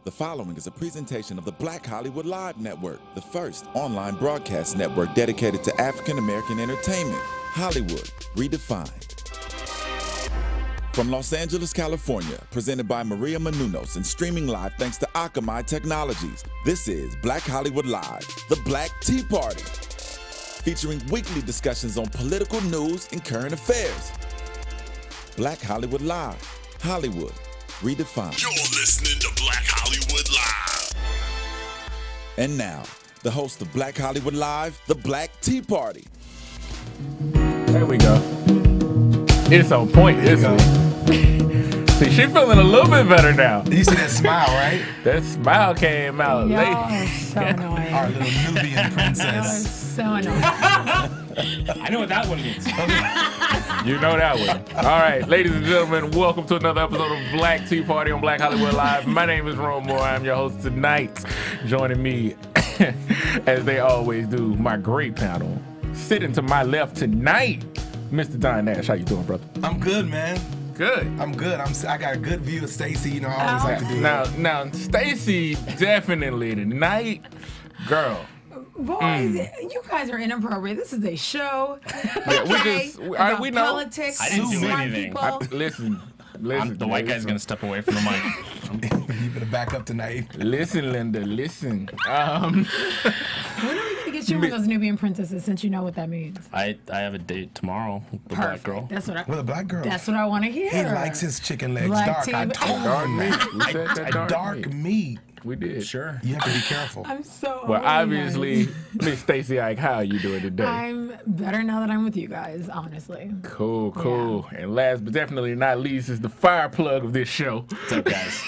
The following is a presentation of the Black Hollywood Live Network, the first online broadcast network dedicated to African American entertainment. Hollywood Redefined. From Los Angeles, California, presented by Maria Menounos and streaming live thanks to Akamai Technologies, this is Black Hollywood Live, the Black Tea Party, featuring weekly discussions on political news and current affairs. Black Hollywood Live, Hollywood Redefined. You're listening to Black Hollywood Live. And now, the host of Black Hollywood Live, the Black Tea Party. There we go. It's on point this week. See, she's feeling a little bit better now. You see that smile, right? That smile came out late. Y'all so annoying. Our little Nubian Y'all are princess. so annoying. I know what that one means. You know that one. All right, ladies and gentlemen, welcome to another episode of Black Tea Party on Black Hollywood Live. My name is Ron Moore. I'm your host tonight. Joining me, as they always do, my great panel. Sitting to my left tonight, Mr. Don Nash. How you doing, brother? I'm good, man. Good. I'm good. I got a good view of Stacy. You know, I always like to do that. Now, Stacy definitely tonight, girl. Boys, you guys are inappropriate. This is a show. Yeah, Okay? About we know. politics. I didn't do smart anything. people. Listen. The white guy's gonna step away from the mic. You better back up tonight. Listen, Linda. Listen. When are we gonna get you with those Nubian princesses? Since you know what that means. I have a date tomorrow with the black girl. That's what With a black girl. That's what I want to hear. He likes his chicken legs Black dark. tea- I told Dark you meat. that. We said that Dark meat. We did. Sure. You have to be careful. I'm so. Well, horny, obviously, guys. Miss Stacy Ike, how are you doing today? I'm better now that I'm with you guys. Honestly. Cool. And last but definitely not least is the fire plug of this show. What's up, guys?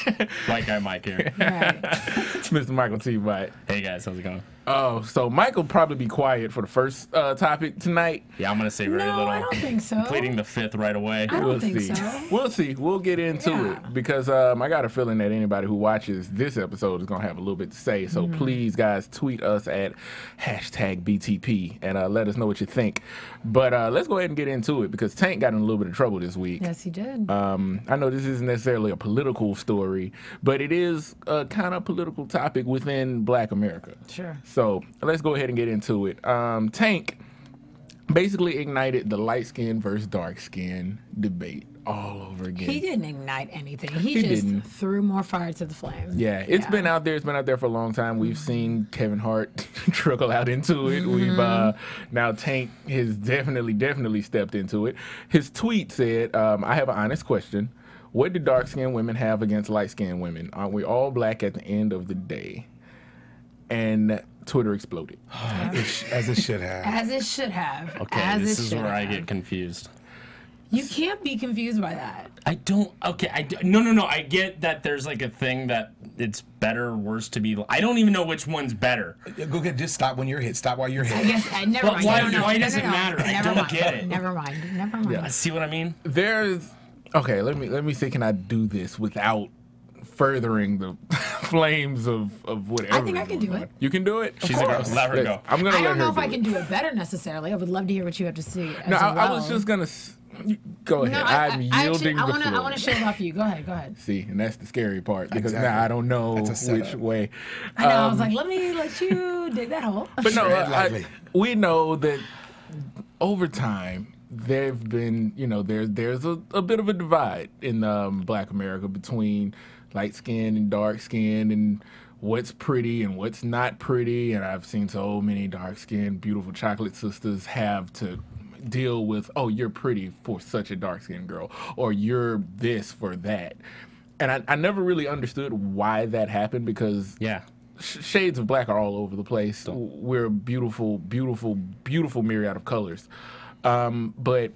White guy Mike here. Right. Mr. Michael T. White. Hey, guys. How's it going? Oh, so Michael probably be quiet for the first topic tonight. Yeah, I'm gonna say very No, little. I don't think so. Pleading the fifth right away. I don't We'll think see. so. We'll see. We'll get into Yeah. it because I got a feeling that anybody who watches this episode is going to have a little bit to say. So please, guys, tweet us at #BTP and let us know what you think. But let's go ahead and get into it because Tank got in a little bit of trouble this week. Yes, he did. I know this isn't necessarily a political story, but it is a kind of political topic within Black America. Sure. So let's go ahead and get into it. Tank basically ignited the light skin versus dark skin debate all over again. He didn't ignite anything. He just didn't. threw more fire to the flame. Yeah, it's been out there. It's been out there for a long time. We've seen Kevin Hart trickle out into it. We've now Tank has definitely stepped into it. His tweet said, "I have an honest question. What do dark-skinned women have against light-skinned women? Aren't we all black at the end of the day?" And Twitter exploded. As it should have. As it should have. Okay, As this it is should where I have. get confused. You can't be confused by that. I don't. Okay, no. I get that there's like a thing that it's better or worse to be. I don't even know which one's better. Go get. Just stop when you're hit. Stop while you're I hit. guess. Never But mind. why- I don't know. why No, does it no. matter? I Never don't mind. get it. Never mind. See what I mean? There's okay. Let me see. Can I do this without furthering the flames of whatever? I think I can do it. You can do it. She's a girl. Let her go. I'm gonna I let don't her know if do I it. can do it better necessarily. I would love to hear what you have to say. No, as I was well. just gonna go ahead. No, I'm yielding I the want to. floor. I want to show it off you. Go ahead. See, and that's the scary part because Exactly. now I don't know That's a setup. which way. I know. I was like, let me let you dig that hole. But no, Tread lightly. we know that over time there've been, there's a bit of a divide in Black America between light skin and dark skin and what's pretty and what's not pretty. And I've seen so many dark skinned, beautiful chocolate sisters have to deal with, oh, you're pretty for such a dark skinned girl, or you're this for that. And I never really understood why that happened because Yeah. shades of black are all over the place. We're a beautiful myriad of colors. But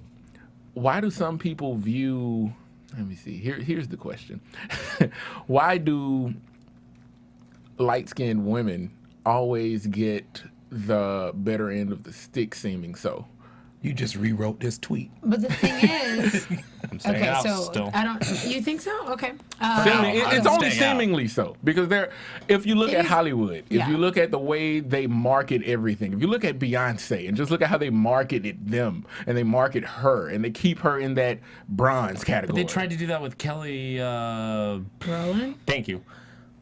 why do some people view? Let me see. Here's the question: why do light-skinned women always get the better end of the stick? Seeming so. You just rewrote this tweet. But the thing is, I'm staying okay, out so still. I don't. You think so? Okay. It's only staying out. seemingly so because if you look It at is- Hollywood, if yeah. you look at the way they market everything, if you look at Beyonce and just look at how they marketed them and they market her and they keep her in that bronze But category. they tried to do that with Kelly. Roland. Thank you.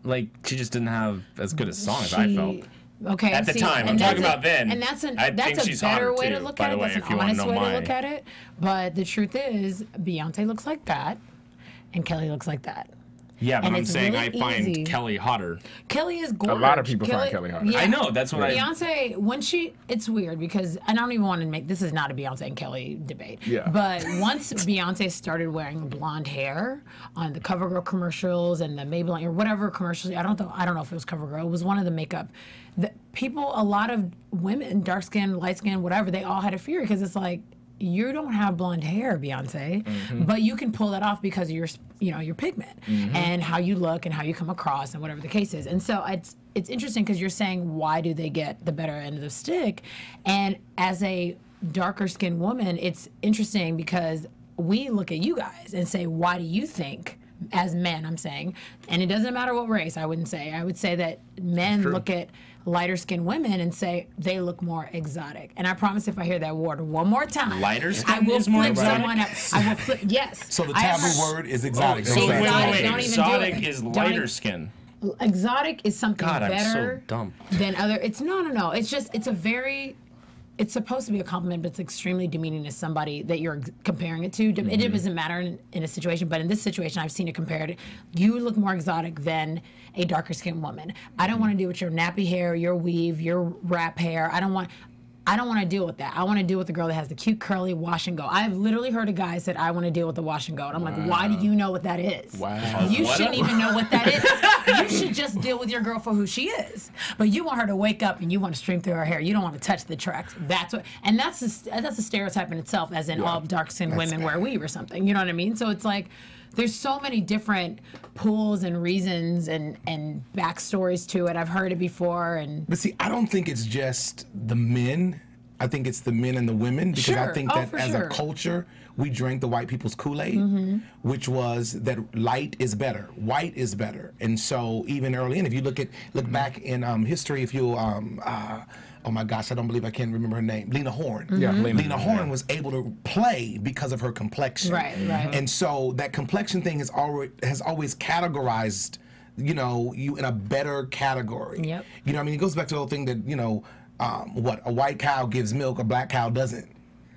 like she just didn't have as good a song as I felt. Okay, at the time. I'm talking about then. And that's a she's better way too, to look by at the it. way, That's if an you want to honest know way to mine. look at it. But the truth is, Beyonce looks like that, and Kelly looks like that. Yeah, but And I'm it's saying really I find easy. Kelly hotter. Kelly is gorgeous. A lot of people find Kelly hotter. I know, that's what Beyonce, when it's weird because, and I don't even want to make, this is not a Beyonce and Kelly debate. Yeah. But once Beyonce started wearing blonde hair on the CoverGirl commercials and the Maybelline or whatever commercials, I don't know if it was CoverGirl, it was one of the makeup. A lot of women, dark skin, light skin, whatever, they all had a fear because it's like, you don't have blonde hair, Beyonce, but you can pull that off because of your pigment and how you look and how you come across and whatever the case is. And so it's interesting because you're saying, why do they get the better end of the stick? And as a darker skinned woman, it's interesting because we look at you guys and say, why do you think, as men, I'm saying, and it doesn't matter what race, I would say that men look at lighter skinned women and say they look more exotic. And I promise if I hear that word one more time, lighter skin I will is more flip exotic? someone up. I will flip, yes. So the taboo word is exotic. So Exotic, wait, don't even do exotic it. is Don't lighter even- skin. Exotic is something God, I'm so better dumb. than other. It's no. It's just, it's supposed to be a compliment, but it's extremely demeaning to somebody that you're comparing it to. It doesn't matter in a situation, but in this situation, I've seen it compared. You look more exotic than a darker skinned woman. I don't want to deal with your nappy hair, your weave, your wrap hair. I don't want to deal with that. I want to deal with the girl that has the cute curly wash and go. I've literally heard a guy said, I want to deal with the wash and go. And I'm like, why do you know what that is? Wow. You shouldn't even know what that is. You should just deal with your girl for who she is. But you want her to wake up and you want to stream through her hair. You don't want to touch the tracks. That's a stereotype in itself, as in all dark-skinned women wear weave or something. You know what I mean? So it's like, there's so many different pools and reasons and backstories to it. I've heard it before. But see, I don't think it's just the men. I think it's the men and the women, because I Sure. think Oh, that for as sure. a culture, we drank the white people's Kool-Aid, which was that light is better, white is better. And so even early in, if you look back in history, if you oh my gosh, I don't believe I can't remember her name. Lena Horne. Yeah, Lena Horne was able to play because of her complexion. Right. And so that complexion thing has always categorized, you in a better category. Yep. You know, I mean, it goes back to the whole thing that, what a white cow gives milk, a black cow doesn't.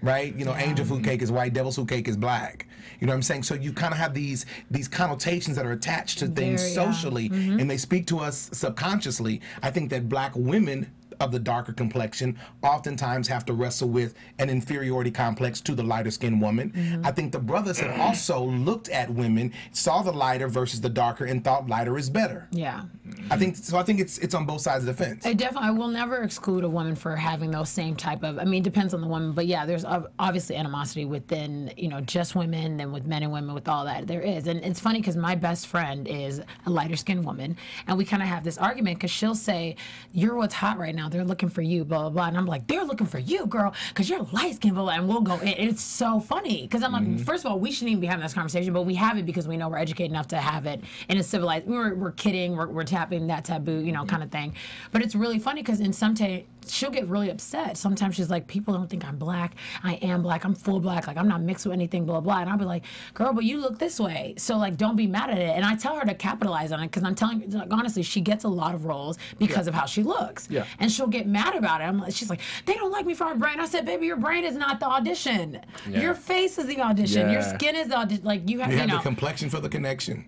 Right? Angel food cake is white, devil's food cake is black. You know what I'm saying? So you kind of have these connotations that are attached to things socially, and they speak to us subconsciously. I think that black women of the darker complexion oftentimes have to wrestle with an inferiority complex to the lighter skinned woman. I think the brothers have also looked at women, saw the lighter versus the darker, and thought lighter is better. Yeah. I think it's on both sides of the fence. I will never exclude a woman for having those same type of, it depends on the woman, but yeah, there's obviously animosity within, just women and with men and women, with all that. There is. And it's funny because my best friend is a lighter skinned woman, and we kind of have this argument because she'll say, you're what's hot right now. They're looking for you, blah, blah, blah. And I'm like, they're looking for you, girl, because you're light skinned, blah, blah. And we'll go in. It's so funny because I'm like, first of all, we shouldn't even be having this conversation, but we have it because we know we're educated enough to have it in a civilized, we're kidding, we're tapping that taboo, kind of thing. But it's really funny because in some she'll get really upset. Sometimes she's like, people don't think I'm black. I am black. I'm full black. Like, I'm not mixed with anything, blah, blah. And I'll be like, girl, but you look this way. So, like, don't be mad at it. And I tell her to capitalize on it because I'm telling you, like, honestly, she gets a lot of roles because of how she looks. Yeah. And she'll get mad about it. She's like, they don't like me for my brain. I said, baby, your brain is not the audition. Yeah. Your face is the audition. Your Yeah. skin is the audition. Like, you have, You have the complexion for the connection.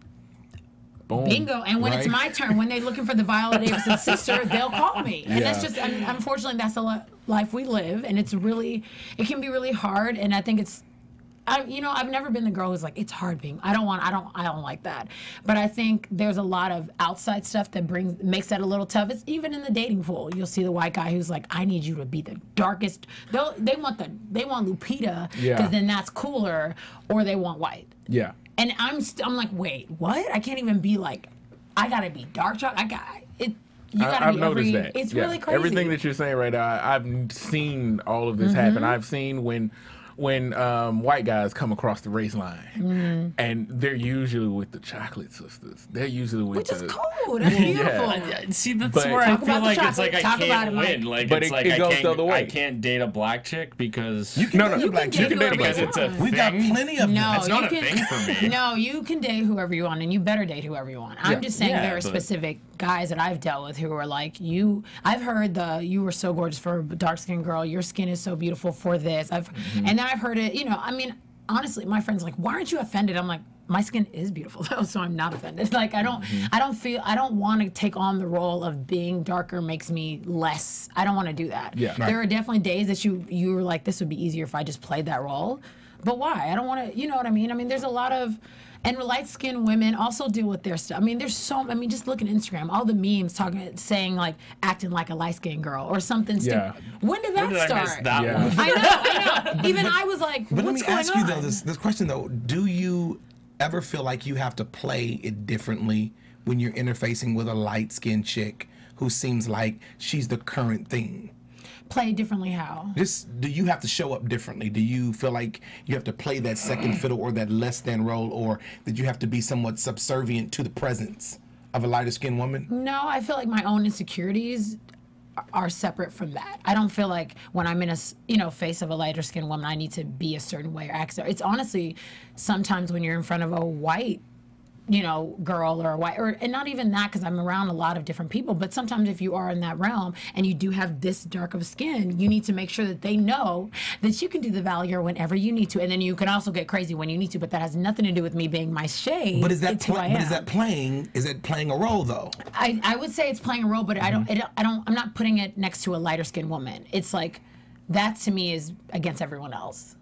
Boom. Bingo. And when it's my turn, when they're looking for the Viola Davis's sister, they'll call me. And that's Yeah. just, unfortunately, that's the life we live. And it can be really hard. And I think I've never been the girl who's like, it's hard being, I don't like that. But I think there's a lot of outside stuff that makes that a little tough. It's even in the dating pool. You'll see the white guy who's like, I need you to be the darkest. They want Lupita because then that's cooler, or they want white. Yeah. And I'm like, wait, what? I can't even be like, I gotta be dark chocolate. I've noticed that. It's really crazy. Everything that you're saying right now, I've seen all of this happen. I've seen when when white guys come across the race line, and they're usually with the chocolate sisters. They're usually with Which is cool. That's beautiful. See, that's But- where I Talk feel about like the it's like I chocolate. Talk can't about it, win. Mike. Like But it's it- like it goes the other way. I can't date a black chick because No, You black can chick. date whoever because you it's a want. We've got thing. plenty of No, them. It's not you a can, thing for me. No, you can date whoever you want, and you better date whoever you want. I'm just saying Yeah, there are but- specific guys that I've dealt with who are like, I've heard you were so gorgeous for a dark-skinned girl. Your skin is so beautiful for this. And then I've heard it, I mean, honestly, my friend's like, why aren't you offended? I'm like, my skin is beautiful though, so I'm not offended. Like I don't want to take on the role of being darker makes me less. I don't want to do that. Yeah. There are definitely days that you were like, this would be easier if I just played that role. But why? I don't want to, you know what I mean? I mean, there's a lot of, and light-skinned women also deal with their stuff. I mean, just look at Instagram, all the memes saying like acting like a light-skinned girl or something Yeah. stupid. When did that When did I start? miss that Yeah. one? I know. Even I was like, But what's let me ask going you on? though, this question though, do you ever feel like you have to play it differently when you're interfacing with a light-skinned chick who seems like she's the current thing? Play differently how? Just do you have to show up differently? Do you feel like you have to play that second fiddle or that less than role, or that you have to be somewhat subservient to the presence of a lighter skinned woman? No, I feel like my own insecurities are separate from that. I don't feel like when I'm in a face of a lighter skinned woman, I need to be a certain way or act. It's honestly sometimes when you're in front of a white girl or a white, and not even that, because I'm around a lot of different people, but sometimes if you are in that realm and you do have this dark of skin, you need to make sure that they know that you can do the valier whenever you need to, and then you can also get crazy when you need to, but that has nothing to do with me being my shade. But is that It's who I am. playing a role though? I would say it's playing a role, but I'm not putting it next to a lighter skinned woman. It's like, that to me is against everyone else.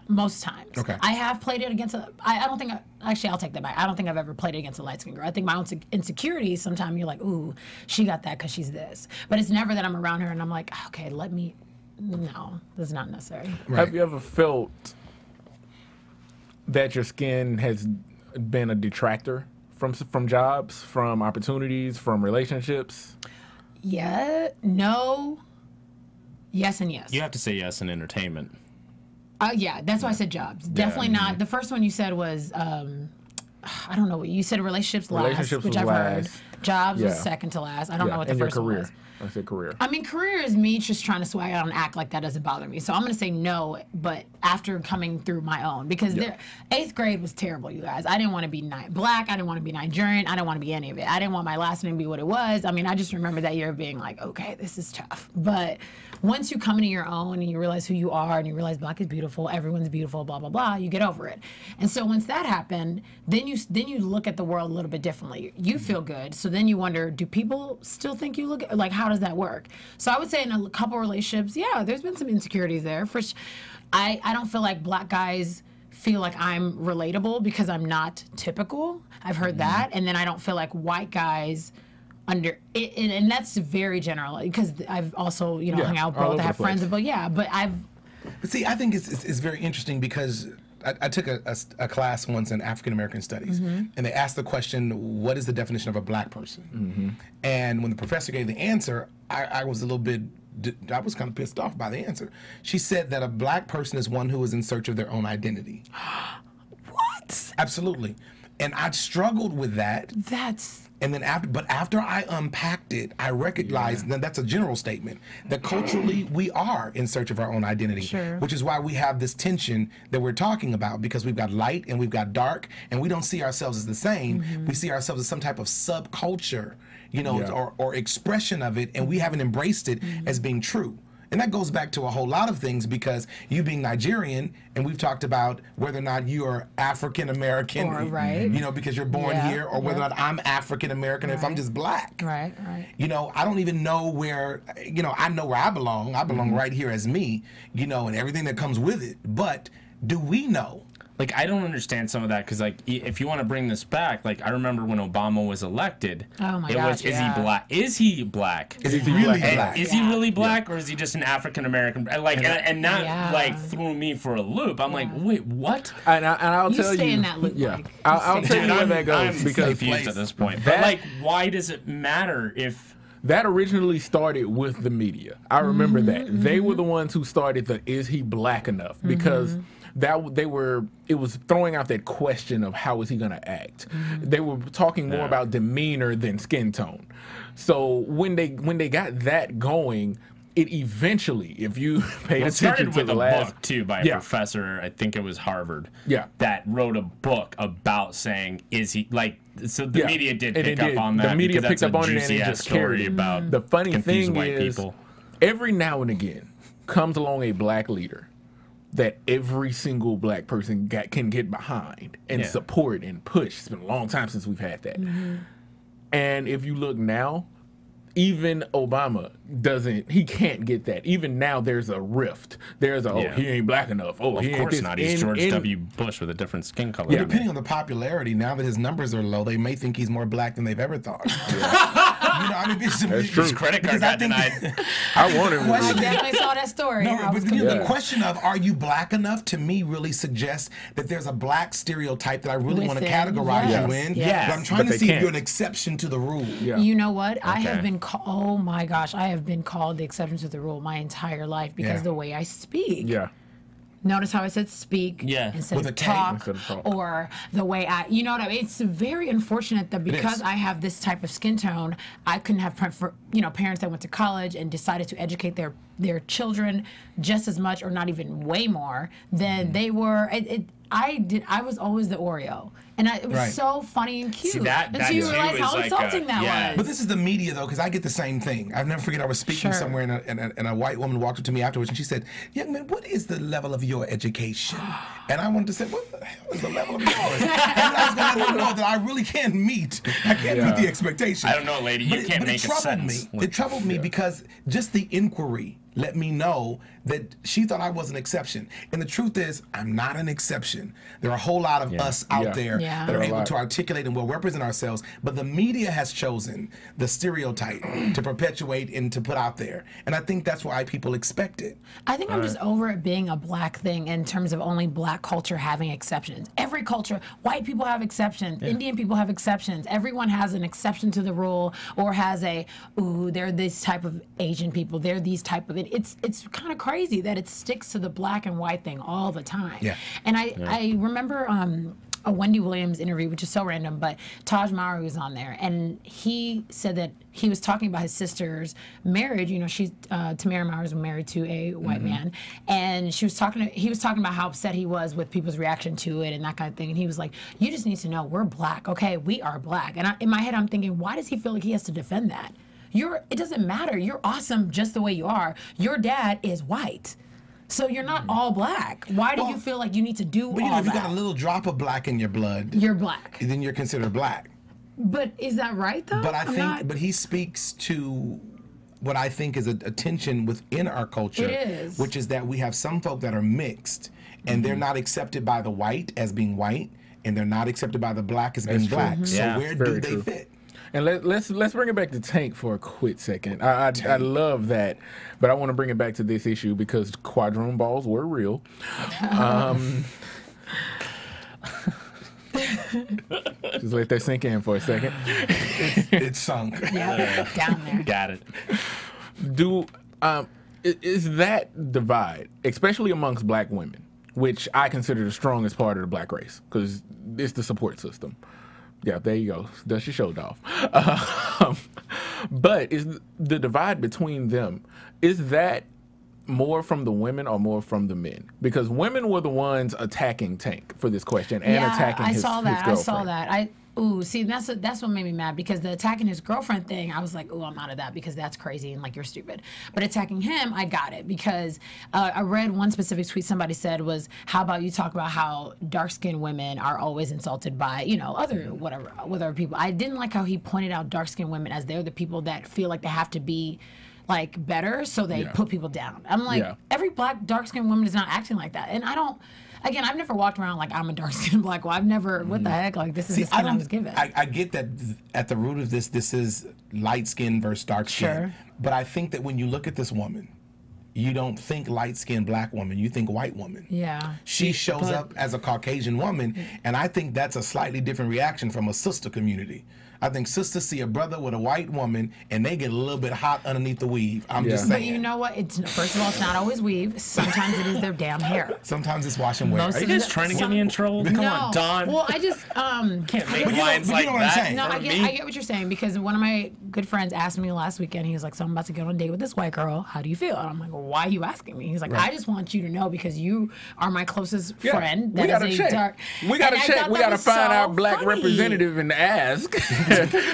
Most times. Okay. I have played it against I don't think, actually I'll take that back. I don't think I've ever played it against a light skinned girl. I think my own insecurities, sometimes you're like, ooh, she got that because she's this. But it's never that I'm around her and I'm like, okay, no, that's not necessary. Right. Have you ever felt that your skin has been a detractor from jobs, from opportunities, from relationships? Yeah, no, yes and yes. You have to say yes in entertainment. Yeah, that's why I said jobs. Definitely not. The first one you said was, I don't know what you said. Relationships last, Relationships which was I've heard. last. Jobs was Yeah. second to last. I don't know what the and your first one career. was. I said career. I mean, career is me just trying to swag out and act like that doesn't bother me. So I'm going to say no, but after coming through my own. Because 8th grade was terrible, you guys. I didn't want to be black. I didn't want to be Nigerian. I didn't want to be any of it. I didn't want my last name to be what it was. I mean, I just remember that year being like, okay, this is tough. But once you come into your own and you realize who you are and you realize black is beautiful, everyone's beautiful, blah, blah, blah, you get over it. And so once that happened, then you look at the world a little bit differently. You feel good. So then you wonder, do people still think you look, like, how does that work? So I would say in a couple relationships, yeah, there's been some insecurities there. I don't feel like black guys feel like I'm relatable because I'm not typical. I've heard that. And then I don't feel like white guys and that's very general because I've also, hung out with all both. over I have the friends, place. but But see, I think it's very interesting because I took a class once in African American Studies, and they asked the question, what is the definition of a black person? And when the professor gave the answer, I was a little bit, I was kind of pissed off by the answer. She said that a black person is one who is in search of their own identity. what? Absolutely. And I struggled with that. And then after I unpacked it, I recognized that that's a general statement, that culturally we are in search of our own identity, Sure. which is why we have this tension that we're talking about, because we've got light and we've got dark, and we don't see ourselves as the same. We see ourselves as some type of subculture, or expression of it, and we haven't embraced it as being true. And that goes back to a whole lot of things, because you being Nigerian, and we've talked about whether or not you are African American, Or, right. because you're born Yeah, here, or whether or not I'm African American, or if I'm Right. just black. Right. I don't even know where, I know where I belong. I belong right here as me, and everything that comes with it. But do we know? Like, I don't understand some of that because, like, if you want to bring this back, like, I remember when Obama was elected. Oh, my it gosh, was, is yeah. he black? Is he black? Is he really And black? is he really black, or is he just an African American? Like, and that Yeah. like threw me for a loop. I'm like, wait, what? And I'll You tell stay you. in that loop, Yeah, Mike. I'll You tell stay you in where that that goes I'm because confused at this point. that- But like, why does it matter if that originally started with the media. I remember that. They were the ones who started the "is he black enough?" because it was throwing out that question of how is he going to act. They were talking more about demeanor than skin tone. So when they got that going, it eventually, if you paid attention started to with the a last book too by a professor, I think it was Harvard, that wrote a book about saying, is he like, so the media did pick up on that. The media because picked that's up on a it and it juicy-ass just story carried it. about The funny confused thing white is, people. every now and again comes along a black leader that every single black person can get behind and support and push. It's been a long time since we've had that. And if you look now, even Obama he can't get that. Even now, there's a rift. There's a, he ain't black enough. Oh, Well, he of ain't course this. not. He's George W. Bush with a different skin color. But depending on the popularity, now that his numbers are low, they may think he's more black than they've ever thought. That's true. His credit card got denied. I wanted I definitely saw that story. No, I was but the confused. question of are you black enough to me really suggests that there's a black stereotype that I really want to Within, categorize yes, you in. yes. But I'm trying But to they see if can't. you're an exception to the rule. You know what? I have been oh my gosh, I have been called the exception to the rule my entire life because the way I speak. Yeah. Notice how I said speak instead With of a K. talk, Instead of talk. or the way you know what I mean? It's very unfortunate that because I have this type of skin tone, I couldn't have parents that went to college and decided to educate their children just as much or not even way more than they were. I was always the Oreo. And it was so funny and cute. See, that until you too realize is how like insulting that was. But this is the media, though, because I get the same thing. I'll never forget I was speaking somewhere, and a white woman walked up to me afterwards, and she said, "Young man, what is the level of your education?" And I wanted to say, "What the hell is the level of yours?" And I was going to let them know that I really can't meet. I can't meet the expectation. I don't know, lady. You can't make a sentence. It troubled me because just the inquiry let me know that she thought I was an exception. And the truth is, I'm not an exception. There are a whole lot of us out there that are able to articulate and will represent ourselves. But the media has chosen the stereotype to perpetuate and to put out there. And I think that's why people expect it. I think I'm just over it being a black thing in terms of only black culture having exceptions. Every culture, white people have exceptions, Indian people have exceptions. Everyone has an exception to the rule or has they're this type of Asian people, they're these type of it's kind of crazy that it sticks to the black and white thing all the time. And I remember a Wendy Williams interview, which is so random, but Taj Mowry was on there, and he said that he was talking about his sister's marriage. You know, Tamara Mowry was married to a white man, and he was talking about how upset he was with people's reaction to it and that kind of thing. And he was like, "You just need to know we're black, okay? We are black." And in my head, I'm thinking, why does he feel like he has to defend that? It doesn't matter. You're awesome just the way you are. Your dad is white. So you're not all black. Why do you feel like you need to do all that? If you got a little drop of black in your blood, you're black. Then you're considered black. But is that right, though? But he speaks to what I think is a tension within our culture. It is. Which is that we have some folk that are mixed, and they're not accepted by the white as being white, and they're not accepted by the black as being black. So where do they fit? And let's bring it back to Tank for a quick second. I love that, but I want to bring it back to this issue because quadroon balls were real. Just let that sink in for a second. It's sunk. Yeah, down there. Got it. Is that divide, especially amongst black women, which I consider the strongest part of the black race because it's the support system. Yeah, there you go. Dust your shoulder off. But is the divide between them, is that more from the women or more from the men? Because women were the ones attacking Tank for this question and attacking his girlfriend. I saw that. See, that's what made me mad because the attacking his girlfriend thing, I was like, I'm out of that because that's crazy and like you're stupid. But attacking him, I got it because I read one specific tweet somebody said was, how about you talk about how dark-skinned women are always insulted by, other people. I didn't like how he pointed out dark-skinned women as they're the people that feel like they have to be like better, so they put people down. I'm like, every black dark-skinned woman is not acting like that. And Again, I've never walked around like I'm a dark-skinned black woman. I've never, what the heck? Like, this is the skin I was given. I get that at the root of this is light skin versus dark skin. Sure. But I think that when you look at this woman, you don't think light-skinned black woman, you think white woman. Yeah. She shows up as a Caucasian woman, and I think that's a slightly different reaction from a sister community. I think sisters see a brother with a white woman, and they get a little bit hot underneath the weave. I'm just saying. But you know what? First of all, it's not always weave. Sometimes it is their damn hair. Sometimes it's wash and wear. Are you guys trying to get me in trouble? Come on, Don. Well, I just can't make lines like that. No, I get what you're saying, because one of my good friends asked me last weekend. He was like, "So I'm about to go on a date with this white girl. How do you feel?" And I'm like, well, "Why are you asking me?" He's like, "I just want you to know because you are my closest friend." We gotta check. We gotta check. We gotta find our black representative and ask.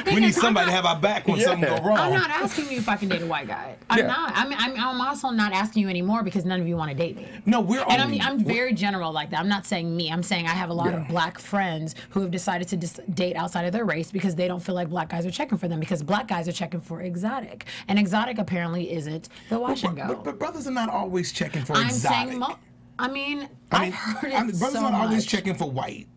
We need somebody to have our back when something go wrong. I'm not asking you if I can date a white guy. I'm not. I mean, I'm also not asking you anymore because none of you want to date me. No, I'm very general like that. I'm not saying me. I'm saying I have a lot of black friends who have decided to date outside of their race because they don't feel like black guys are checking for them, because black guys are checking for exotic, and exotic apparently isn't the wash and go. But brothers are not always checking for exotic. I've heard it brothers are not always checking for white.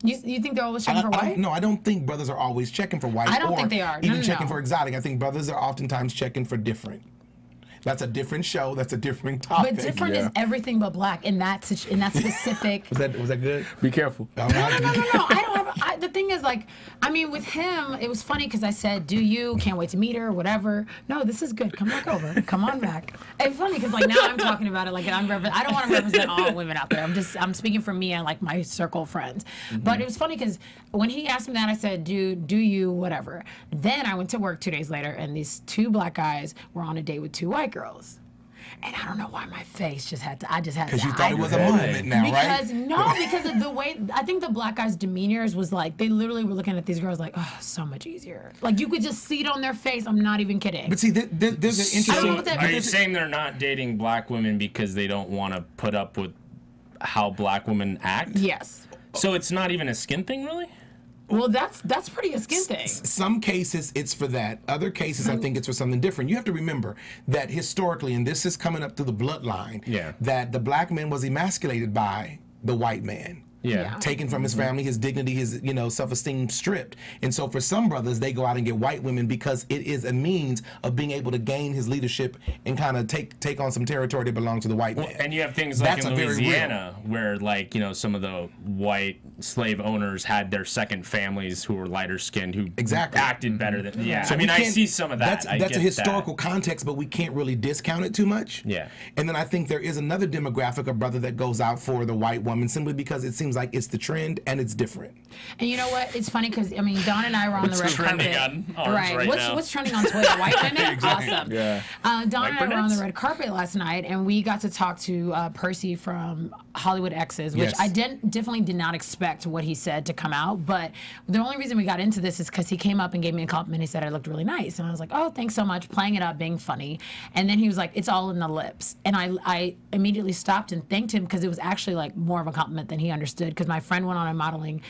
You think they're always checking for white? No, I don't think brothers are always checking for white. I don't think they are. Even checking for exotic. I think brothers are oftentimes checking for different. That's a different show. That's a different topic. But different is everything but black in that specific. Was that good? Be careful. No. I don't have. The thing is, like, I mean, with him, it was funny because I said, "Do you? Can't wait to meet her, whatever." No, this is good. Come back over. Come on back. It's funny because like now I'm talking about it like I don't want to represent all women out there. I'm speaking for me and like my circle of friends. But it was funny because when he asked me that, I said, "Do you? Whatever." Then I went to work 2 days later, and these 2 black guys were on a date with 2 white girls. And I don't know why my face just had to. I just had to. Because you thought it was a movement now, right? Because of the way I think the black guys' demeanors was like they literally were looking at these girls like, oh, so much easier. Like you could just see it on their face. I'm not even kidding. But see, there's an interesting. Are you saying they're not dating black women because they don't want to put up with how black women act? Yes. So it's not even a skin thing, really? Well, that's pretty a skin thing. Some cases it's for that. Other cases I think it's for something different. You have to remember that historically, and this is coming up through the bloodline, that the black man was emasculated by the white man. Taken from his family, his dignity, his self-esteem stripped. And so for some brothers, they go out and get white women because it is a means of being able to gain his leadership and kind of take on some territory that belongs to the white man. And you have things like in Louisiana where like, some of the white slave owners had their second families who were lighter skinned who acted better than So I see some of that. That's a historical context, but we can't really discount it too much. And then I think there is another demographic of brother that goes out for the white woman simply because it seems like it's the trend and it's different. And you know what? It's funny because I mean, Don and I were on the red carpet. Right. What's trending on Twitter? White women. Exactly. Awesome. Yeah. Don and I were on the red carpet last night, and we got to talk to Percy from Hollywood X's, which I definitely did not expect what he said to come out. But the only reason we got into this is because he came up and gave me a compliment. He said I looked really nice, and I was like, oh, thanks so much, playing it up, being funny. And then he was like, it's all in the lips, and I immediately stopped and thanked him because it was actually like more of a compliment than he understood. Because my friend went on a modeling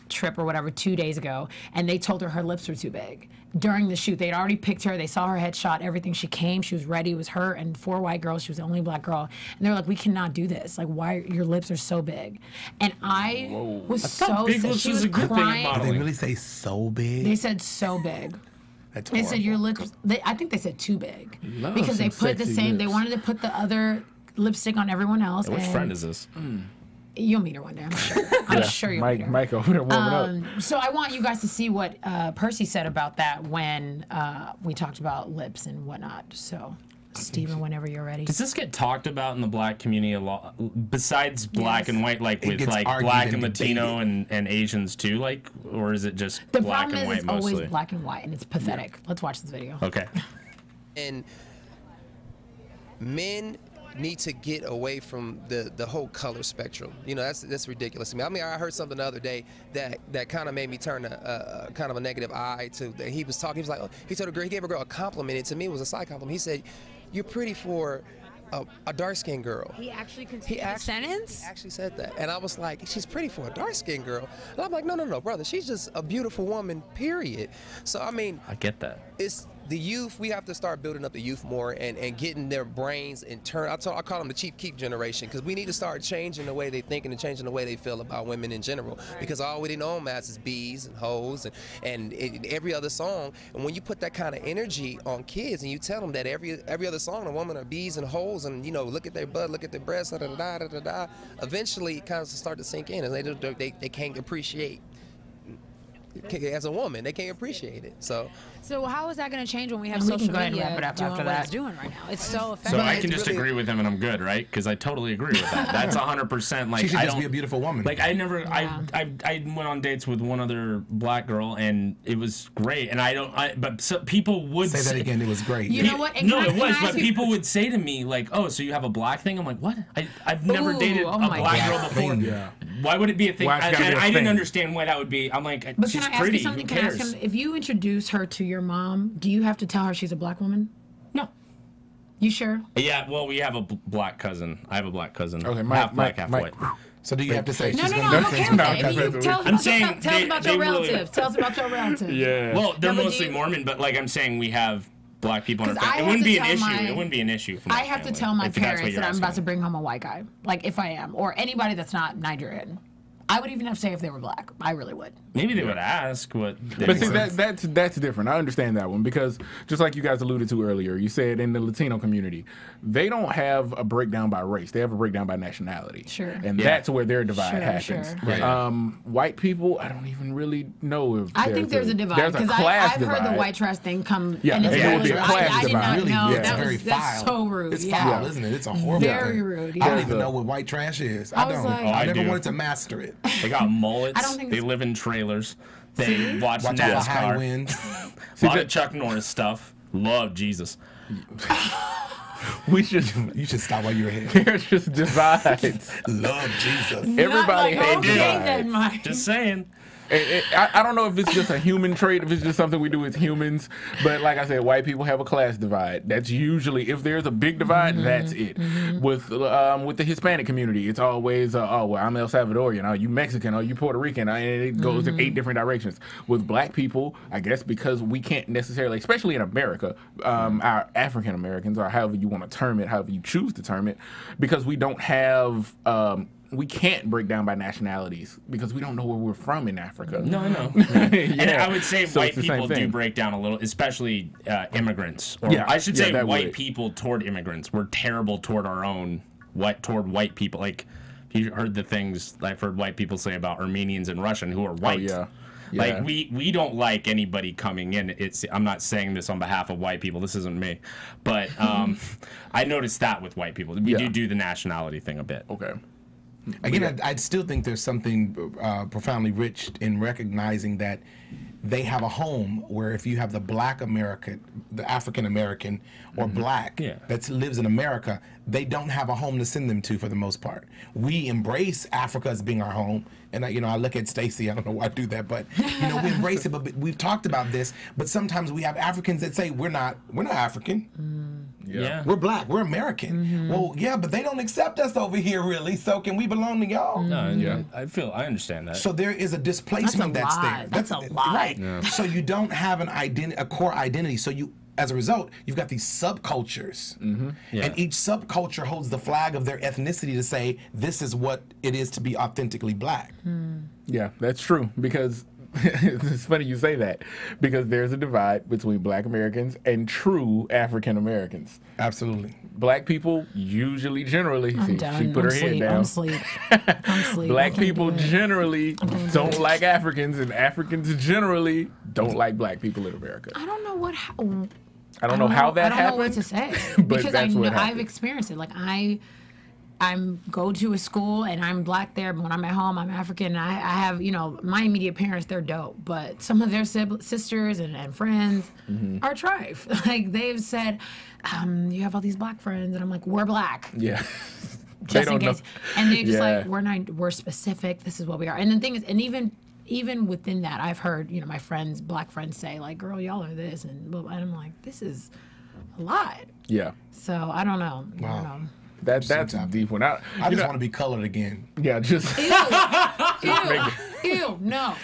trip or whatever 2 days ago, and they told her lips were too big. During the shoot, they'd already picked her. They saw her headshot, everything. She came, she was ready. It was her and 4 white girls. She was the only black girl. And they were like, we cannot do this. Like, why your lips are so big? And I was so sad. She was crying. Did they really say so big? They said so big. They said your lips, I think they said too big. Because they put the same, they wanted to put the other lipstick on everyone else. Which friend is this? You'll meet her one day, I'm sure. I'm sure you'll meet her. Mike over there warming up. So I want you guys to see what Percy said about that when we talked about lips and whatnot. So, Stephen, whenever you're ready. Does this get talked about in the black community a lot? Besides black and white, like with like black and Latino and Asians too, like, or is it just black and white mostly? The problem is it's always black and white, and it's pathetic. Let's watch this video. Okay. And men need to get away from the whole color spectrum. That's ridiculous to me. I mean, I heard something the other day that kind of made me turn a kind of a negative eye to. He was talking. He was like, he told a girl, he gave a girl a compliment. And to me, it was a side compliment. He said, "You're pretty for a dark-skinned girl." He actually continued the sentence? He actually said that. And I was like, she's pretty for a dark-skinned girl. And I'm like, no, brother. She's just a beautiful woman, period. So, I mean, I get that. the youth, we have to start building up the youth more and getting their brains and turn. I call them the Chief Keef generation, because we need to start changing the way they think and changing the way they feel about women in general. Because all we know them as is bees and hoes and every other song. And when you put that kind of energy on kids and you tell them that every other song, a woman are bees and hoes, and you know, look at their butt, look at their breasts, da da da da da da. Eventually, it kind of start to sink in, and they can't appreciate. As a woman, they can't appreciate it. So how is that going to change when we have And we can social go ahead and media wrap it up doing after what that. it's doing right now? It's so effective. So I can It's just really- agree with him and I'm good, right? Because I totally agree with that. That's 100%. Like She should I just don't be a beautiful woman. Like I never, Yeah. I went on dates with one other black girl and it was great. And but people would Say that again. It was great. You know what? And No, can I- it can I was. ask But you- people would say to me like, "Oh, so you have a black thing?" I'm like, "What? I've never Ooh, dated oh a my black God. girl before. Yeah. Why would it be a thing?" Why it's gotta And be a I didn't thing? understand why that would be. I'm like, But she's can I ask pretty. you something? Who Can I cares? ask him, if you introduce her to your mom, do you have to tell her she's a black woman? No. You sure? Yeah. Well, we have a black cousin. I have a black cousin. Okay, half black, half Mike. white. So do you have to say No, she's no, gonna no. be Okay, friends with okay. her I mean, cousin? tell us I'm about saying tell us they- about they your really- relatives. Tell us about your relatives. Yeah. Well, they're No, but mostly you- Mormon, but like I'm saying, we have black people in our 'Cause I family. It have wouldn't to be an tell issue. my- It wouldn't be an issue for my I have to family, tell my if that's what parents you're that I'm about to asking. bring home a white guy. Like, if I am, or anybody that's not Nigerian. I would even have to say if they were black. I really would. Maybe they would ask what. But see, that's different. I understand that one because just like you guys alluded to earlier, you said in the Latino community, they don't have a breakdown by race. They have a breakdown by nationality. Sure. And Yeah. that's where their divide Sure, happens. sure. Right. White people, I don't even really know if I think there's a divide There's a because class I've heard the divide. white trash thing come. Yeah, and it's there would really, be a class I did not divide. Really, know. yeah, it's That very was, that's foul. so rude. It's yeah. foul, isn't it? It's a horrible Very thing. rude. I Yeah. don't even know what white trash is. I I was don't. like- Oh, I I never do. wanted to master it. They got mullets. I don't think they it's- live in trailers. They watch Watch out for high NASCAR. winds. A lot of Chuck Norris stuff. Love Jesus. We should. You should stop while you're ahead. There's just divides. Love Jesus. Everybody Not like, hates okay, divides. then, Mike. Just saying. I don't know if it's just a human trait, if it's just something we do as humans, but like I said, white people have a class divide. That's usually, if there's a big divide, that's it. With the Hispanic community, it's always, oh, well, I'm El Salvadorian, oh, you Mexican, oh, you Puerto Rican, and it goes in 8 different directions. With black people, I guess because we can't necessarily, especially in America, our African Americans, or however you want to term it, however you choose to term it, because we don't have... we can't break down by nationalities because we don't know where we're from in Africa. No, I know. Yeah. And I would say So white it's the same people do thing. break down a little, especially immigrants. Or Yeah, I should yeah, say that white would. people toward immigrants. We're terrible toward our own, toward white people. Like, you heard the things I've heard white people say about Armenians and Russian who are white. yeah. Like Yeah. we don't like anybody coming in. I'm not saying this on behalf of white people. This isn't me, but I noticed that with white people, we Yeah. do the nationality thing a bit. Okay. Again, I still think there's something profoundly rich in recognizing that they have a home where if you have the black American, the African American, or black Yeah. that lives in America, they don't have a home to send them to for the most part. We embrace Africa as being our home. And I look at Stacey, I don't know why I do that, but we embrace it. But we've talked about this. But sometimes we have Africans that say we're not African. Yeah. We're black. We're American. Well, yeah, but they don't accept us over here, really. So can we belong to y'all? No, Yeah. I understand that. So there is a displacement That's a there. lot. That's a lot. Right. So you don't have a core identity. So you, as a result, you've got these subcultures, Yeah. and each subculture holds the flag of their ethnicity to say this is what it is to be authentically black. Yeah, that's true because it's funny you say that because there's a divide between black Americans and true African Americans. Absolutely. Black people usually, generally, I'm done. she put her head down. I'm asleep. I'm asleep. Black I can't people do it. generally don't like Africans, and Africans generally don't like black people in America. I don't know what. I don't know how that I don't know what happened. to say but because that's what I've happened. experienced it. Like I'm go to a school and I'm black there, but when I'm at home, I'm African. And I have, my immediate parents, they're dope, but some of their sisters and friends are trife. Like they've said, you have all these black friends, and I'm like, we're black. Yeah. Just in case. And they're just Yeah. like, we're specific. This is what we are. And the thing is, and even within that, I've heard, my friends, black friends say like, girl, y'all are this. And I'm like, this is a lot. Yeah. So I don't know. I Wow. don't know. That's a deep one. I just want to be colored again. Yeah, just. Ew, no.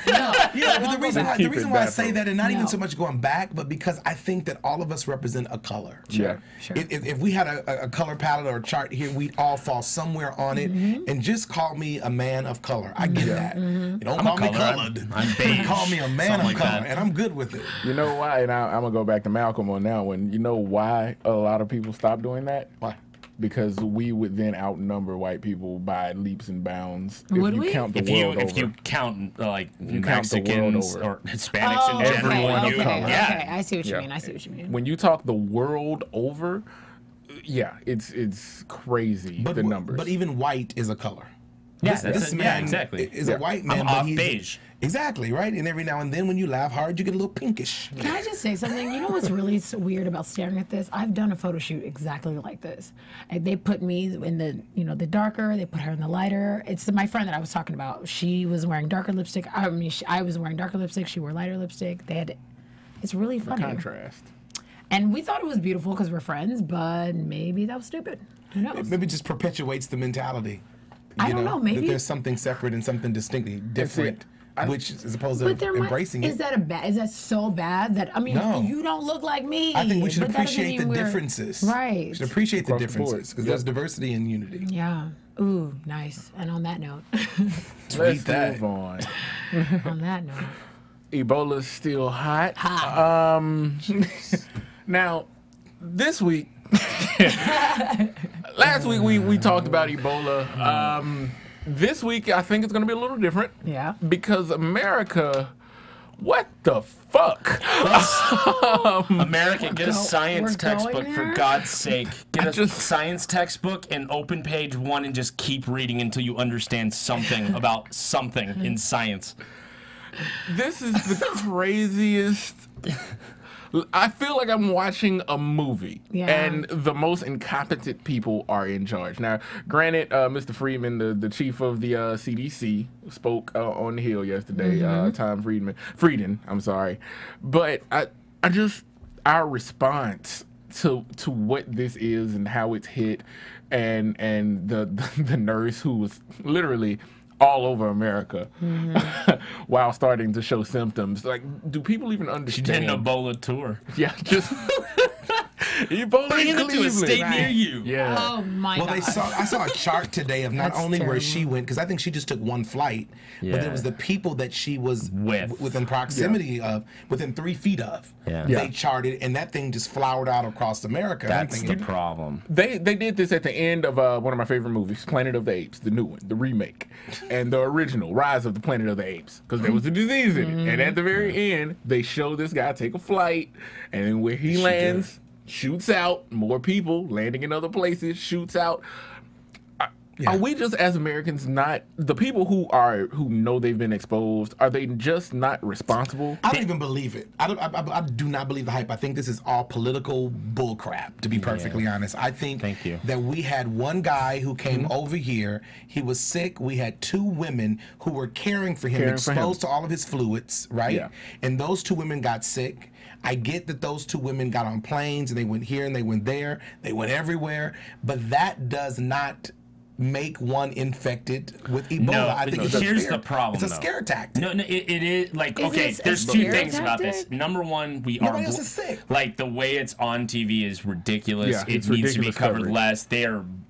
Yeah, but the reason why I say that, and not even No. so much going back, but because I think that all of us represent a color. Yeah. Sure. If we had a color palette or a chart here, we'd all fall somewhere on it. And just call me a man of color. I get that. You don't call me colored. I'm beige. Call me a man of color, and I'm good with it. You know why? And I'm gonna go back to Malcolm on that one. You know why a lot of people stop doing that? Why? Because we would then outnumber white people by leaps and bounds. Would if we? you count the If world over. you count like you count the world Mexicans over. or Hispanics in general, Okay, I see what you Yeah. mean. I see what you mean. When you talk the world over, yeah, it's crazy the numbers. But even white is a color. Yeah, This man exactly. is a white man. I'm but off he's beige. Exactly, right? And every now and then when you laugh hard, you get a little pinkish. Can I just say something? You know what's really weird about staring at this? I've done a photo shoot exactly like this. And they put me in the darker. They put her in the lighter. It's my friend that I was talking about. She was wearing darker lipstick. I was wearing darker lipstick. She wore lighter lipstick. It's really funny. contrast. And we thought it was beautiful because we're friends, but maybe that was stupid. Who knows? Maybe it just perpetuates the mentality. I don't know, maybe. that there's something separate and something distinctly different, which as opposed But to there embracing is it. Is that so bad that No. you don't look like me? I think we should but that doesn't appreciate the mean we're- differences. Right. We should appreciate the Across the board. differences because there's diversity and unity. Yeah. Ooh, nice. And on that note, Let's that. move on. on that note, Ebola's still hot. Now, this week, last week we talked about Ebola. This week, I think it's going to be a little different. Yeah. Because America, what the fuck? America, get a science we're textbook going for there? God's sake. Get a just- science textbook and open page 1 and just keep reading until you understand something about something in science. This is the craziest. I feel like I'm watching a movie, Yeah. and the most incompetent people are in charge. Now, granted, Mr. Friedman, the chief of the CDC, spoke on the Hill yesterday. Tom Frieden, I'm sorry, but I just our response to what this is and how it's hit, and the nurse who was literally all over America while starting to show symptoms. Like, do people even She understand? did an Ebola tour. Yeah, just Ebola Bring in it to a Cleveland. state near you. Yeah. oh my Well, God. I saw a chart today of not That's only where terrible. she went, because I think she just took one flight, but Yeah. there was the people that she was With. within proximity of, within 3 feet of. Yeah. They Yeah. charted, and that thing just flowered out across America. And I'm That's the thinking, problem. They did this at the end of one of my favorite movies, Planet of the Apes, the new one, the remake, and the original, Rise of the Planet of the Apes, because there was a disease in it. And at the very end, they show this guy take a flight, and then where he lands, shoots out, more people landing in other places, shoots out. Are we just, as Americans, not the people who know they've been exposed? Are they just not responsible? I don't even believe it. I do not believe the hype. I think this is all political bullcrap, to be perfectly honest. I think Thank you. that we had one guy who came over here. He was sick. We had 2 women who were caring for him, exposed to all of his fluids, right? Yeah. And those 2 women got sick. I get that those 2 women got on planes and they went here and they went there. They went everywhere. But that does not make one infected with Ebola. No, I think it's here's a scare, the problem. It's a scare tactic. No, it is like Is okay. it a There's 2 scare things about this. tactic? Number one, Nobody else is sick. like the way it's on TV is ridiculous. Yeah, it it's needs to be ridiculous covered coverage. less.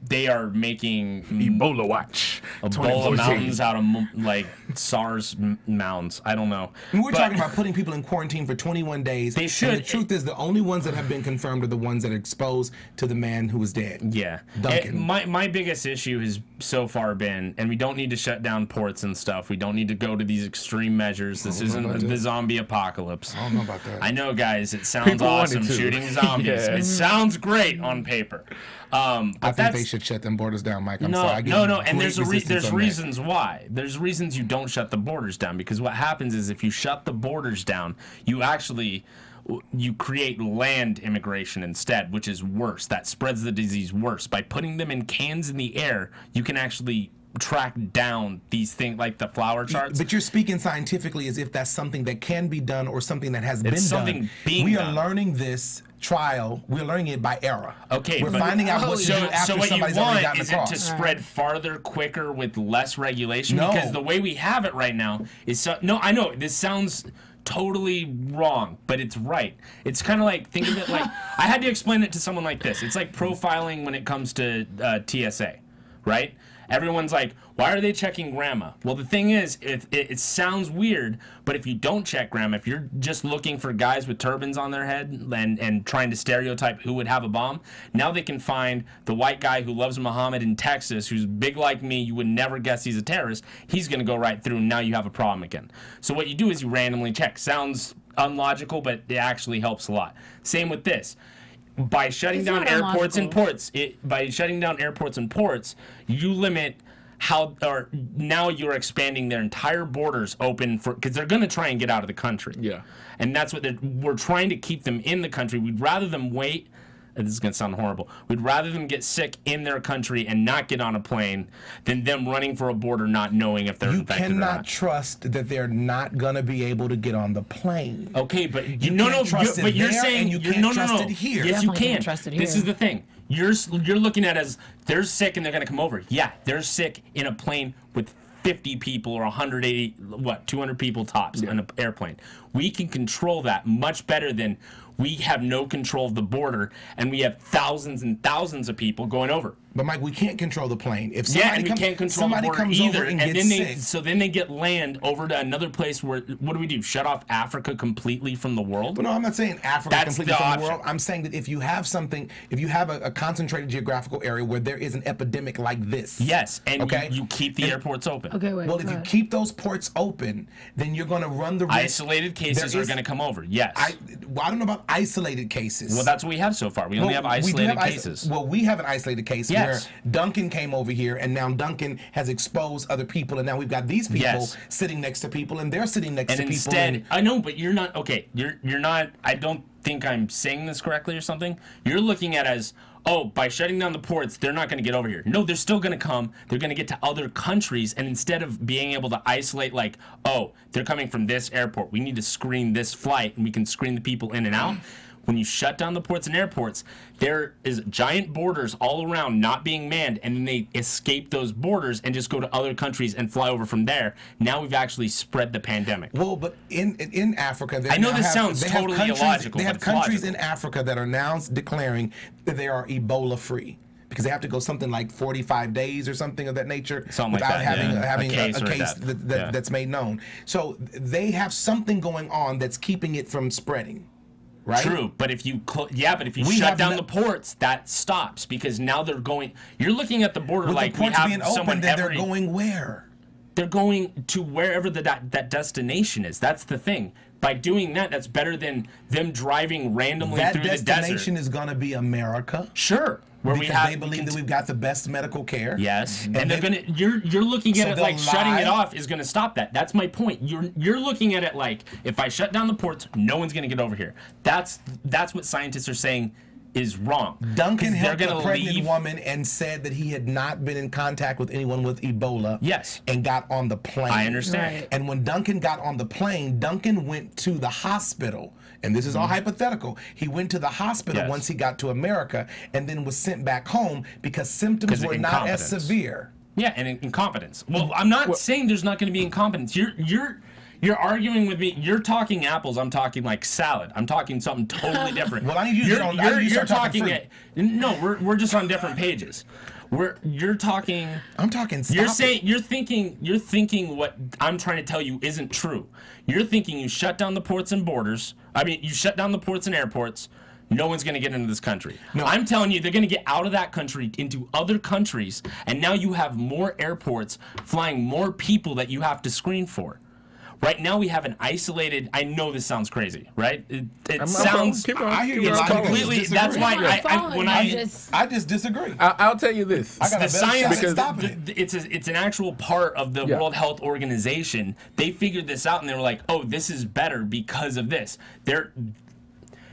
They are making Ebola Watch. Ebola 2014. mountains out of like SARS mounds. I don't know. And we're But- talking about putting people in quarantine for 21 days. They should. And the truth is, the only ones that have been confirmed are the ones that are exposed to the man who was dead. Yeah. Duncan. My biggest issue has so far been, and we don't need to shut down ports and stuff. We don't need to go to these extreme measures. This isn't about the that. zombie apocalypse. I don't know about that. I know, guys, it sounds People wanted awesome to. shooting zombies. Yeah. It sounds great on paper. I But think they should shut them borders down, Mike. I'm sorry. I get No. great And there's resistance on that. reasons why. There's reasons you don't shut the borders down, because what happens is if you shut the borders down, you create land immigration instead, which is worse. That spreads the disease worse. By putting them in cans in the air, you can actually track down these things like the flower charts. But you're speaking scientifically as if that's something that can be done or something that has been something done. being we done. are learning this trial. We're learning it by error. Okay, we're finding out what to do after so what you somebody's already want gotten is across. it to spread farther, quicker, with less regulation? No. Because the way we have it right now is no. I know this sounds totally wrong, but it's right. It's kind of like, think of it like, I had to explain it to someone like this. It's like profiling when it comes to TSA, right? Everyone's like, why are they checking grandma? Well, the thing is, it sounds weird, but if you don't check grandma, if you're just looking for guys with turbans on their head and trying to stereotype who would have a bomb, now they can find the white guy who loves Muhammad in Texas, who's big like me, you would never guess he's a terrorist. He's going to go right through, and now you have a problem again. So what you do is you randomly check. Sounds unlogical, but it actually helps a lot. Same with this. By shutting down airports and ports, you limit now you're expanding their entire borders open for, because they're going to try and get out of the country. Yeah. And that's what we're trying to keep them in the country. We'd rather them wait. This is going to sound horrible. We'd rather them get sick in their country and not get on a plane than them running for a border not knowing if they're infected or not. You cannot trust that they're not going to be able to get on the plane. Okay, but but you're saying you can't trust it here. Yes, you Definitely can. can't trust it This here. is the thing. You're looking at it as they're sick and they're going to come over. Yeah, they're sick in a plane with 50 people or 180, 200 people tops on an airplane. We can control that much better than we have no control of the border, and we have thousands and thousands of people going over. But Mike, we can't control the plane. If Yeah, and we can't control the border comes either. over and And gets then sick. so then they get land over to another place where, what do we do? Shut off Africa completely from the world? Well, no, I'm not saying Africa That's completely the from option. the world. I'm saying that if you have something, if you have a concentrated geographical area where there is an epidemic like this. Yes, and okay? you keep the airports open. Okay, wait. Well, if you keep those ports open, then you're going to run the risk. Isolated cases are going to come over, yes. I don't know about isolated cases. Well, that's what we have so far. We only have isolated cases. Well, we have an isolated case Yes. where Duncan came over here, and now Duncan has exposed other people, and now we've got these people sitting next to people, and they're sitting next to people. And instead, I know, but you're not, okay, you're not, I don't think I'm saying this correctly or something. You're looking at it as, oh, by shutting down the ports, they're not going to get over here. No, they're still going to come. They're going to get to other countries, and instead of being able to isolate, like, oh, they're coming from this airport, we need to screen this flight, and we can screen the people in and out. When you shut down the ports and airports, there is giant borders all around not being manned, and then they escape those borders and just go to other countries and fly over from there. Now we've actually spread the pandemic. Well, but in Africa, I know this sounds totally illogical. They have but it's countries logical. in Africa that are now declaring that they are Ebola free, because they have to go something like 45 days or something of that nature Something without like that, having yeah. a case Yeah. that's made known. So they have something going on that's keeping it from spreading. Right? True, but if you We shut have down the ports, that stops, because now they're going. You're looking at the border With like the ports we have being someone open, then they're going where? They're going to wherever that destination is. That's the thing. By doing that, that's better than them driving randomly through the desert. That destination is going to be America. Sure. Where because they believe that we've got the best medical care. Yes, and they're gonna. You're looking at it like shutting it off is gonna stop that. That's my point. You're looking at it like, if I shut down the ports, no one's gonna get over here. That's what scientists are saying is wrong. Duncan helped a pregnant woman and said that he had not been in contact with anyone with Ebola. Yes. And got on the plane. I understand. Right. And when Duncan got on the plane, Duncan went to the hospital. And this is all hypothetical. He went to the hospital once he got to America, and then was sent back home because symptoms were not as severe. Yeah, and incompetence. Well, I'm not saying there's not going to be incompetence. You're arguing with me. You're talking apples. I'm talking like salad. I'm talking something totally different. Well, I need you to you're talking talking. No, we're just on different pages. You're talking. I'm talking. You're thinking what I'm trying to tell you isn't true. You're thinking you shut down the ports and borders. I mean, you shut down the ports and airports. No one's going to get into this country. No. I'm telling you, they're going to get out of that country into other countries, and now you have more airports flying more people that you have to screen for. Right now we have an isolated. I know this sounds crazy, right? It sounds. I hear you. It's completely. That's why I just disagree. I'll tell you this. I got the science because it's an actual part of the World Health Organization. They figured this out and they were like, oh, this is better because of this.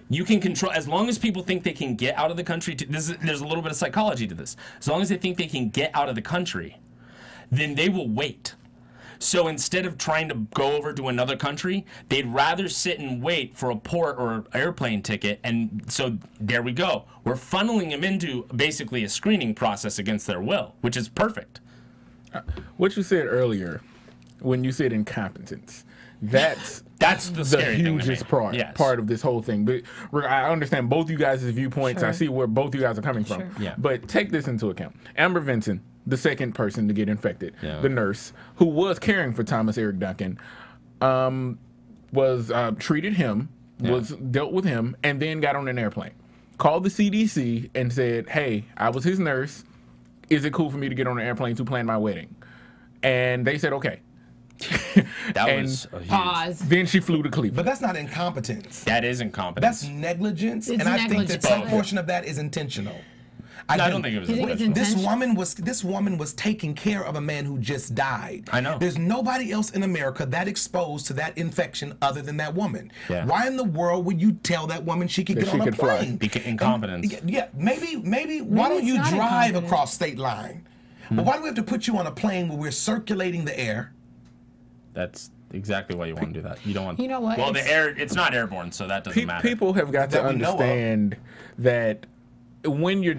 You can control, as long as people think they can get out of the country. There's a little bit of psychology to this. As long as they think they can get out of the country, then they will wait. So instead of trying to go over to another country, they'd rather sit and wait for a port or airplane ticket. And so there we go. We're funneling them into basically a screening process against their will, which is perfect. What you said earlier, when you said incompetence, that's the scary thing to me. hugest part of this whole thing. But I understand both you guys' viewpoints. Sure. I see where both you guys are coming from. Sure. Yeah. But take this into account. Amber Vinson, the second person to get infected, the nurse who was caring for Thomas Eric Duncan, was treated him, was dealt with him, and then got on an airplane. Called the CDC and said, "Hey, I was his nurse. Is it cool for me to get on an airplane to plan my wedding?" And they said, "Okay." That And was a huge. Pause. Then she flew to Cleveland. But that's not incompetence. That is incompetence. That's negligence, It's and I think that negligence. some portion of that is intentional. I don't think it was You think it's intentional. This woman was taking care of a man who just died. I know. There's nobody else in America that exposed to that infection other than that woman. Yeah. Why in the world would you tell that woman she could That get she on a could fly? plane? Incompetence. Yeah, maybe. Why don't it's you not drive incompetence. across state line? But why do we have to put you on a plane where we're circulating the air? That's exactly why you want to do that. You don't want. You know what? Well, it's not airborne, so that doesn't matter. People have got to That we know of. understand that when you're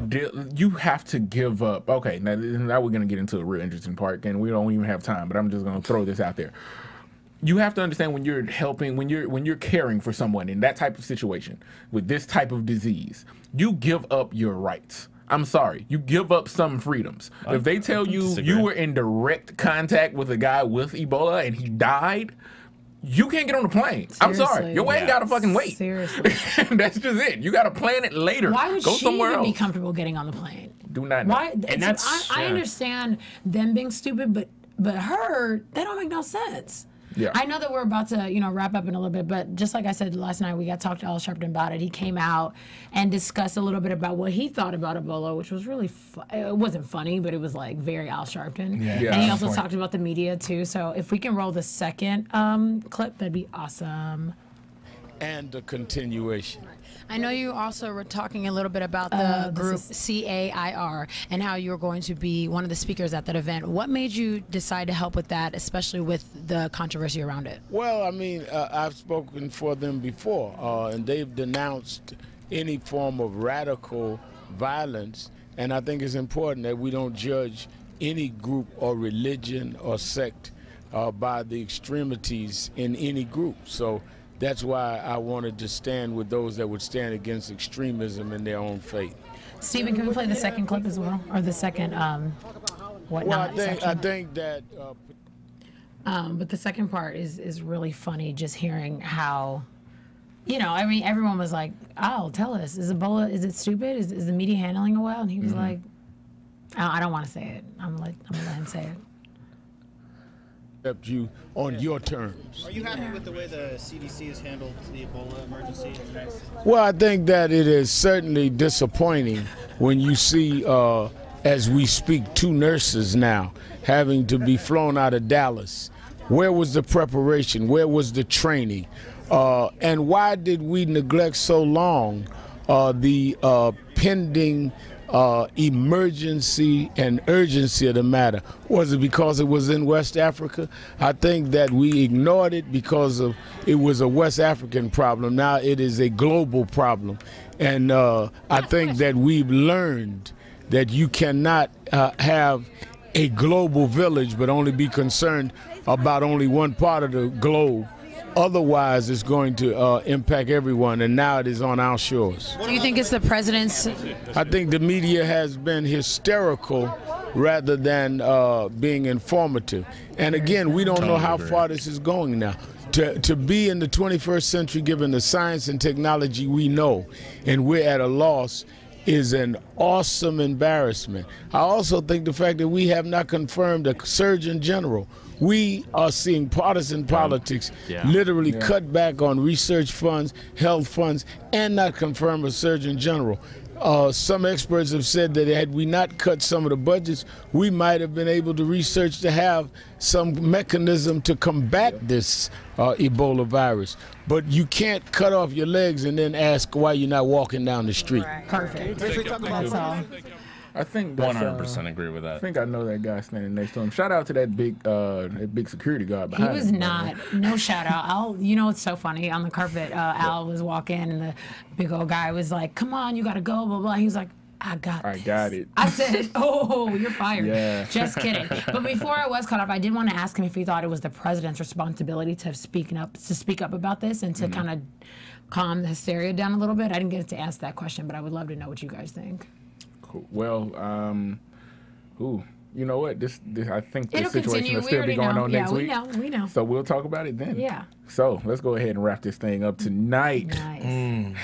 you have to give up. Okay, now we're going to get into a real interesting part, and we don't even have time. But I'm just going to throw this out there. You have to understand when you're helping, when you're caring for someone in that type of situation with this type of disease, you give up your rights. I'm sorry, you give up some freedoms. If they tell you disagree. you were in direct contact with a guy with Ebola and he died, you can't get on the plane. I'm sorry, Seriously. your wedding gotta fucking wait. Seriously. That's just it. You gotta plan it later. Why would Go she somewhere even else. be comfortable getting on the plane? Do not know. Why? I yeah. understand them being stupid, but her, that don't make no sense. Yeah. I know that we're about to, wrap up in a little bit, but just like I said last night, we got to talk to Al Sharpton about it. He came out and discussed a little bit about what he thought about Ebola, which was really, it wasn't funny, but it was like very Al Sharpton. Yeah. And he Yeah. also talked about the media too. So if we can roll the second clip, that'd be awesome. And the continuation. I know you also were talking a little bit about the this group is- CAIR and how you were going to be one of the speakers at that event. What made you decide to help with that, especially with the controversy around it? Well, I mean, I've spoken for them before, and they've denounced any form of radical violence. And I think it's important that we don't judge any group or religion or sect by the extremities in any group. So that's why I wanted to stand with those that would stand against extremism in their own faith. Stephen, can we play the second clip as well? Or the second whatnot Well, I section? think that But the second part is really funny, just hearing how, everyone was like, "Oh, tell us, is Ebola? Is it stupid? Is the media handling it well?" And he was like, "I don't want to say it. I'm gonna let him say it." accept you on your terms. Are you happy with the way the CDC has handled the Ebola emergency in the United States? Well, I think that it is certainly disappointing when you see, as we speak, 2 nurses now having to be flown out of Dallas. Where was the preparation? Where was the training? And why did we neglect so long the pending emergency and urgency of the matter? Was it because it was in West Africa? I think that we ignored it because it was a West African problem. Now it is a global problem. And I think that we've learned that you cannot have a global village but only be concerned about only one part of the globe. Otherwise, it's going to impact everyone, and now it is on our shores. Do you think it's the president's? I think the media has been hysterical rather than being informative. And again, we don't know how far this is going now. To be in the 21st century, given the science and technology we know, and we're at a loss, is an awesome embarrassment. I also think the fact that we have not confirmed a Surgeon General. We are seeing partisan politics literally cut back on research funds, health funds, and not confirm a Surgeon General. Some experts have said that had we not cut some of the budgets, we might have been able to research to have some mechanism to combat this Ebola virus. But you can't cut off your legs and then ask why you're not walking down the street. Perfect. That's all. I think that's, 100% agree with I that. think I know that guy standing next to him. Shout out to that big security guard He behind was him. not. No shout out. You know, it's so funny. On the carpet, Al was walking, and the big old guy was like, "Come on, you gotta go." Blah blah. He was like, "I got it." I said, "Oh, you're fired." Yeah. Just kidding. But before I was cut off, I did want to ask him if he thought it was the president's responsibility to speak up about this and to kind of calm the hysteria down a little bit. I didn't get to ask that question, but I would love to know what you guys think. Cool. Well, you know what? This I think this It'll situation continue. will We still be already going know. on Yeah, next week. we know. So we'll talk about it then. Yeah. So let's go ahead and wrap this thing up tonight. Nice.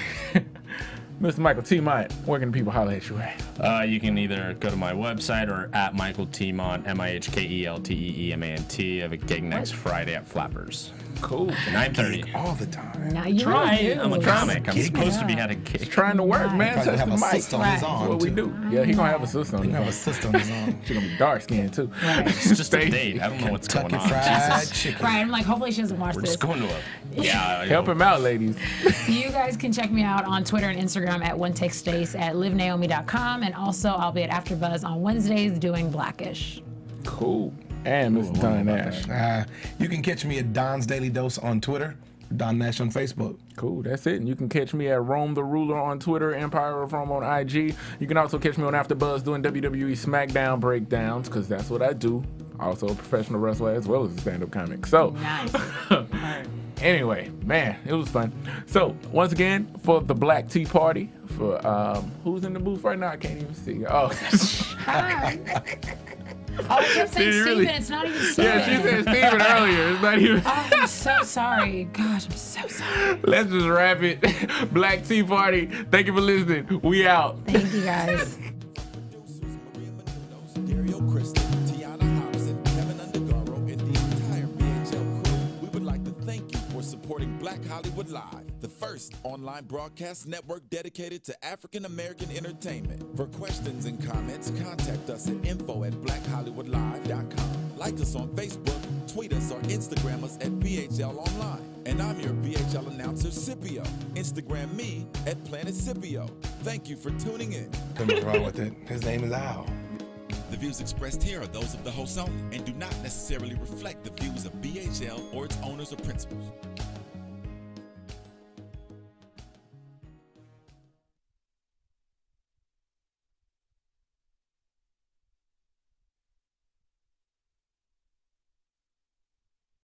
Mr. Michael T. Mont, where can people holler at you at? You can either go to my website or at Michael T. Mont, MIHKELTEEMANT. I have a gig next Friday at Flappers. Cool. 9:30. All the time. Now you Try. I'm a comic. I'm Gig. supposed to be at a gig. Trying to work, man. Probably Touch have the a mic. sister on his Right. arm. That's what we too. do. Yeah, he gonna have a sister on He his gonna have arm. a sister on his arm. She gonna be dark skinned too. It's just a date. I don't know what's going Kentucky on. Fried Chicken. Right, I'm like, hopefully she doesn't watch We're this. just going to a. Yeah. Help him out, ladies. You guys can check me out on Twitter and Instagram at OneTakeStace, at livenaomi.com, and also I'll be at AfterBuzz on Wednesdays doing Blackish. Cool. And Mr. Don Nash. You can catch me at Don's Daily Dose on Twitter, Don Nash on Facebook. Cool, that's it. And you can catch me at Rome the Ruler on Twitter, Empire of Rome on IG. You can also catch me on AfterBuzz doing WWE SmackDown breakdowns, because that's what I do. Also a professional wrestler as well as a stand-up comic. So, Nice. anyway, man, it was fun. So, once again, for the Black Tea Party, for who's in the booth right now? I can't even see. Oh, Hi. Oh, I kept saying Did you Steven. really? It's not even Steven. yeah, she said Steven earlier. It's not even. Oh, I'm so sorry. Gosh, I'm so sorry. Let's just wrap it. Black Tea Party. Thank you for listening. We out. Thank you, guys. Dario Crystal, Tiana Hobson, Kevin Undergaro, and the entire BHL crew, we would like to thank you for supporting Black Hollywood Live, the first online broadcast network dedicated to African American entertainment. For questions and comments, contact us at info@blackhollywoodlive.com. Like us on Facebook, tweet us, or Instagram us at BHL Online. And I'm your BHL announcer, Scipio. Instagram me at Planet Scipio. Thank you for tuning in. Nothing wrong with it. His name is Al. The views expressed here are those of the host only and do not necessarily reflect the views of BHL or its owners or principals.